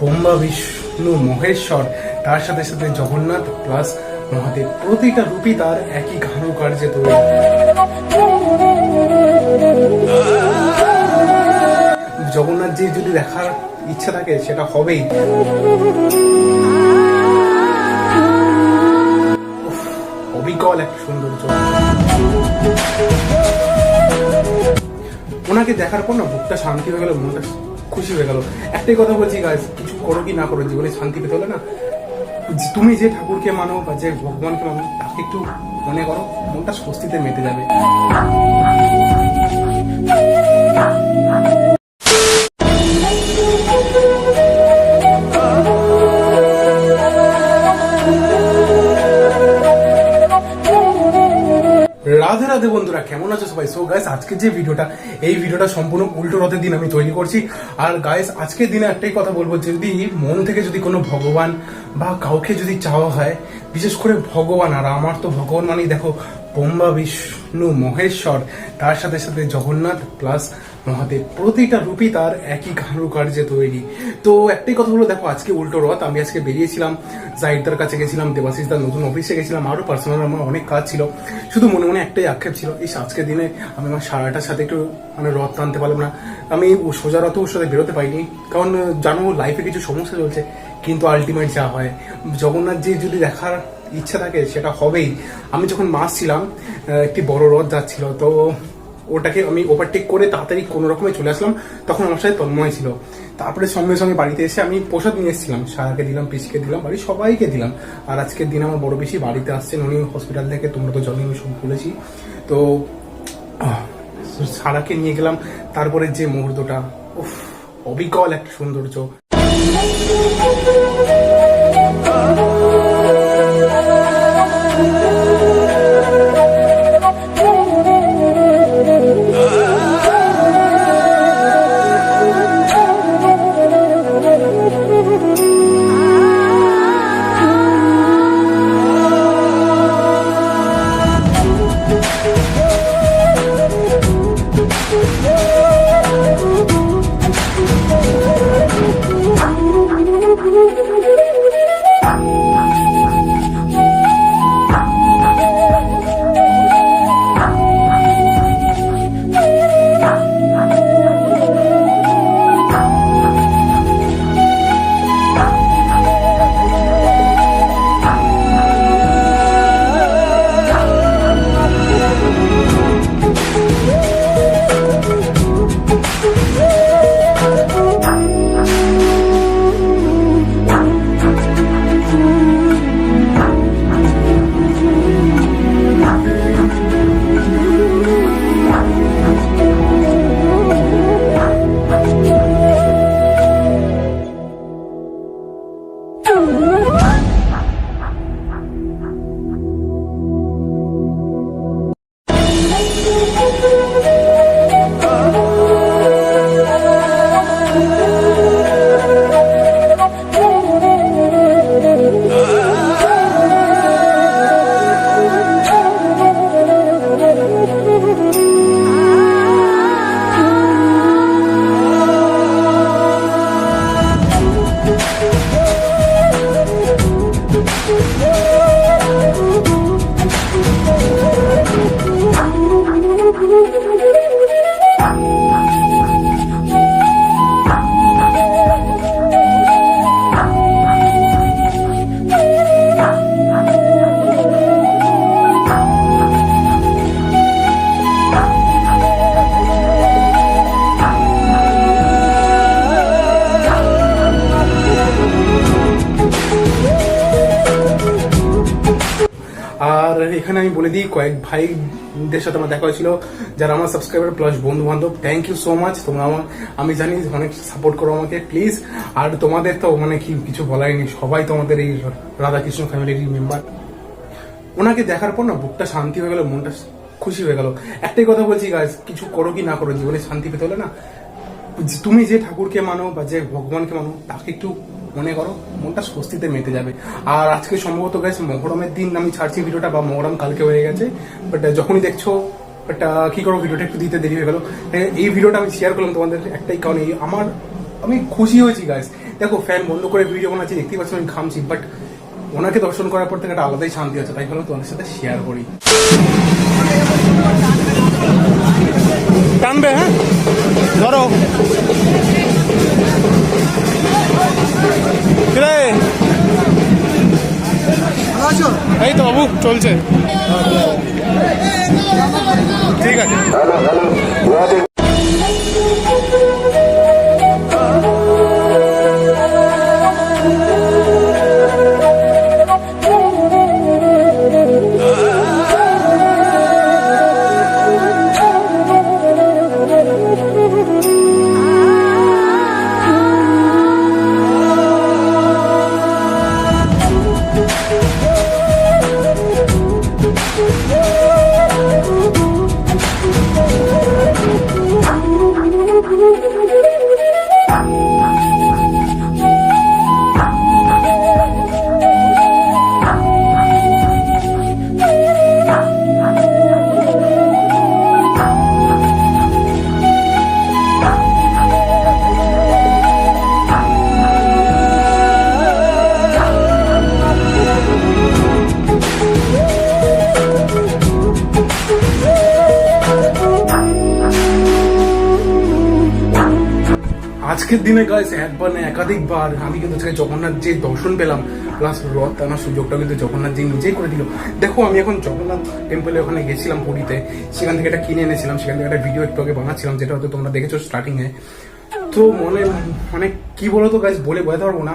ব্রহ্মা বিষ্ণু মহেশ্বর, তার সাথে সাথে জগন্নাথ প্লাস মহাদেব, প্রতিটা রূপই তার একই কারুকার্যে তৈরি। জগন্নাথ জি যদি দেখার ইচ্ছা থাকে সেটা হবেই। অবিকল এক সৌন্দর্য। ওনাকে দেখার পর না বুকটা শান্তি হয়ে গেল, মনটা খুশি হয়ে গেল। একটাই কথা বলছি গাইস, কিছু করো কি না করো, জীবনে শান্তি পেতে হলে না, তুমি যে ঠাকুরকে মানো বা যে ভগবানকে মানো তাকে একটু মনে করো, মনটা স্বস্তিতে মেতে যাবে। রাধে রাধে বন্ধুরা, কেমন আছো সবাই? সো গাইস, আজকে যে এই ভিডিওটা সম্পূর্ণ উল্টো রথের দিন আমি তৈরি করছি। আর গাইস, আজকের দিনে একটাই কথা বলবো, যদি মন থেকে যদি কোনো ভগবান বা কাউকে যদি চাওয়া হয়, বিশেষ করে ভগবান, আর আমার তো ভগবান মানেই দেখো ব্রহ্মা বিষ্ণু মহেশ্বর, তার সাথে সাথে জগন্নাথ প্লাস মহাদেব, প্রতিটা রূপই তার একই কারুকার্যে তৈরি। তো একটাই কথা হলো, দেখো আজকে উল্টো রথ, আমি আজকে বেরিয়েছিলাম, জাহিদদার কাছে গেছিলাম, দেবাশিসদার নতুন অফিসে গেছিলাম, আরো পার্সোনাল আমার অনেক কাজ ছিল। শুধু মনে মনে একটাই আক্ষেপ ছিল, এই আজকের দিনে আমি আমার সারাটার সাথে একটু রথ টানতে পারলাম না। আমি সোজা রথ ওর সাথে বেরোতে পারিনি, কারণ জানো লাইফে কিছু সমস্যা চলছে, কিন্তু আলটিমেট যা হয়, জগন্নাথ জি যদি দেখার ইচ্ছা থাকে সেটা হবেই। আমি যখন মাস ছিলাম, একটি বড় রথ যাচ্ছিল, তো ওটাকে আমি ওভারটেক করে তাড়াতাড়ি কোনো রকমে চলে আসলাম। তখন আমার সাথে তন্ময় ছিল। তারপরে সঙ্গে সঙ্গে বাড়িতে এসে আমি প্রসাদ নিয়ে এসেছিলাম, সারাকে দিলাম, পিসিকে দিলাম, বাড়ির সবাইকে দিলাম। আর আজকের দিন আমার বড় পিসি বাড়িতে আসছেন, উনি হসপিটাল থেকে, তোমরা তো জানি আমি সব বলেছি। তো সারাকে নিয়ে গেলাম, তারপরে যে মুহূর্তটা, অবিকল একটা সৌন্দর্য। আর এখানে আমি বলে দিই, কয়েক ভাইদের সাথে আমার দেখা হয়েছিল, যারা আমার সাবস্ক্রাইবার প্লাস বন্ধু বান্ধব, থ্যাংক ইউ সো মাচ। তোমরা আমি জানি অনেক সাপোর্ট করো আমাকে, প্লিজ। আর তোমাদের তো কিছু বলাই নেই, সবাই তোমাদের এই রাধাকৃষ্ণ ফ্যামিলির মেম্বার। ওনাকে দেখার পর না বুকটা শান্তি হয়ে গেল, মনটা খুশি হয়ে গেল। একটাই কথা বলছি গাইস, কিছু করো কি না করো, জীবনে শান্তি পেতে হলে না, তুমি যে ঠাকুরকে মানো বা যে ভগবানকে মানো তাকে একটু মনে করো, মনটা স্বস্তিতে মেতে যাবে। আর আজকে সম্ভবত গাইস মহরমের দিন আমি ছাড়ছি ভিডিওটা, বা মহরম কালকে হয়ে গেছে, বাট যখনই দেখছো, বাট কি করো, ভিডিওটা একটু দিতে দেরি হয়ে গেল। এই ভিডিওটা আমি শেয়ার করলাম তোমাদের একটাই কারণে, আমি খুশি হয়েছি গাইস দেখো ফ্যান বন্ধ করে ভিডিও বানাচ্ছি, দেখতেই পাচ্ছি আমি ঘামছি, বাট ওনাকে দর্শন করার পর থেকে একটা আলাদাই শান্তি আছে, তাই ভাবলাম তোমাদের সাথে শেয়ার করি। টানবে, হ্যাঁ ধরো এই তো বাবু চলছে, ঠিক আছে। আজকের দিনে গাইস একবার না একাধিকবার আমি কিন্তু জগন্নাথ যে দর্শন পেলাম, প্লাস রথ টানার সুযোগটা কিন্তু জগন্নাথ যে নিজেই করে দিল। দেখো আমি এখন জগন্নাথ টেম্পলে ওখানে গেছিলাম পুরীতে, সেখান থেকে একটা কিনে এনেছিলাম, সেখান থেকে একটা ভিডিও একটু আগে বানাচ্ছিলাম, যেটা হয়তো তোমরা দেখেছো স্টার্টিংয়ে। তো মানে কি বলো তো গাইস, বলে বোঝাতে পারবো না।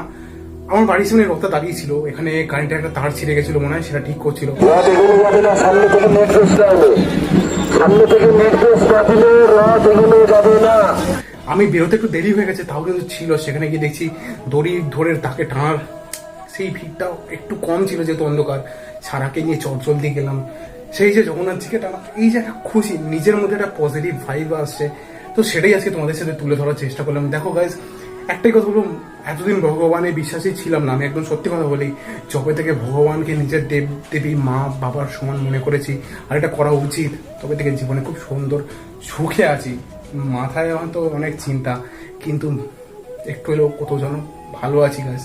আমার বাড়ির সামনে রথটা দাঁড়িয়ে ছিল, এখানে কারেন্টের একটা তার ছিঁড়ে গেছিল মনে হয়, সেটা ঠিক করছিল। আমি বেরোতে একটু দেরি হয়ে গেছে, তাও কিন্তু ছিল, সেখানে গিয়ে দেখছি দড়ি ধরে তাকে টানার সেই ভিড়টাও একটু কম ছিল, যেহেতু অন্ধকার। সারাকে নিয়ে চল দিয়ে গেলাম, সেই যে জগন্নাথজিকে টানা, এই যে একটা খুশি, নিজের মধ্যে একটা পজিটিভ ভাইব আসছে, তো সেটাই আজকে তোমাদের সাথে তুলে ধরার চেষ্টা করলাম। দেখো গাইজ, একটাই কথা বলবো, এতদিন ভগবানের বিশ্বাসী ছিলাম না আমি, একদম সত্যি কথা বলি। যবে থেকে ভগবানকে নিজের দেব দেবী মা বাবার সমান মনে করেছি, আর এটা করা উচিত, তবে থেকে জীবনে খুব সুন্দর সুখে আছি। মাথায় হয়তো অনেক চিন্তা, কিন্তু একটু হলেও কোথাও যেন ভালো আছি গাইজ।